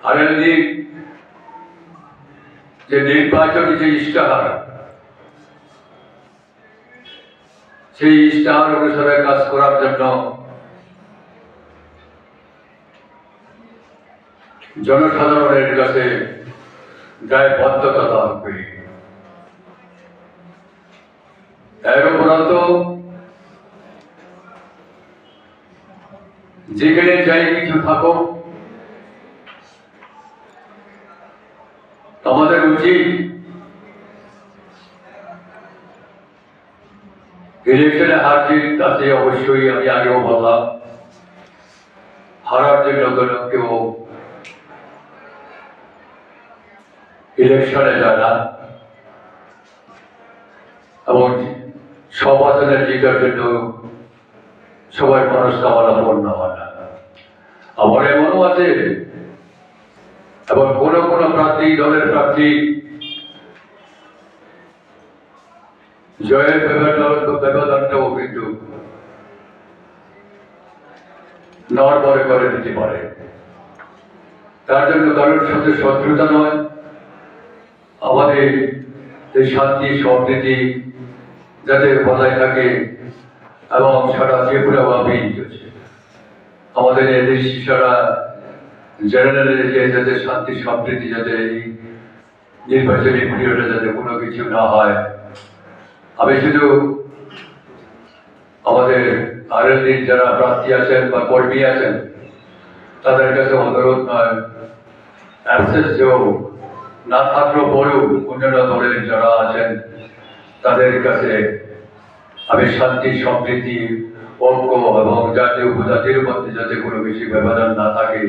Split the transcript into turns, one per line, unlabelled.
আরেকদি যে নির্বাচনী যে ইশতেহার, সেই ইশতেহার অনুসারে কাজ করার জন্য জনসাধারণের কাছে দায়বদ্ধতা দান করি। এর উপরন্ত যেখানে যাই কিছু থাকো, আমাদের উচিত ইলেকশনে হার জিত আছে। অবশ্যই আমি আগেও বললাম, হারার জন্য কোনো কেউ ইলেকশনে যায় না, এবং সব আসনের জিতার জন্য সবাই মনস্কামনা পূর্ণ হয় না। আমার এমনও আছে, এবং কোন কোন প্রার্থী, দলের প্রার্থী জয়ের ব্যবধানটাও কিন্তু নড়বড়ে করে দিতে পারে। তার জন্য কারোর সাথে শত্রুতা নয়, আমাদের এই শান্তি সম্প্রীতি যাতে বজায় থাকে এবং সারা ত্রিপুরাভাবেই আমাদের এদের সারা জেনারেলের যাতে শান্তি সম্প্রীতি, যাতে এই নির্বাচনী পিরিয়ডে যাতে কোনো কিছু না হয়। আমি শুধু আমাদের আরেকদিন যারা প্রার্থী আছেন বা কর্মী আছেন তাদের কাছে অনুরোধ নয়, অ্যাক্সেস যেও না থাকলেও পরেও অন্যান্য দলের যারা আছেন তাদের কাছে আমি শান্তি সম্প্রীতি ঐক্য এবং জাতীয় উপজাতির মধ্যে যাতে কোনো বেশি ব্যবধান না থাকে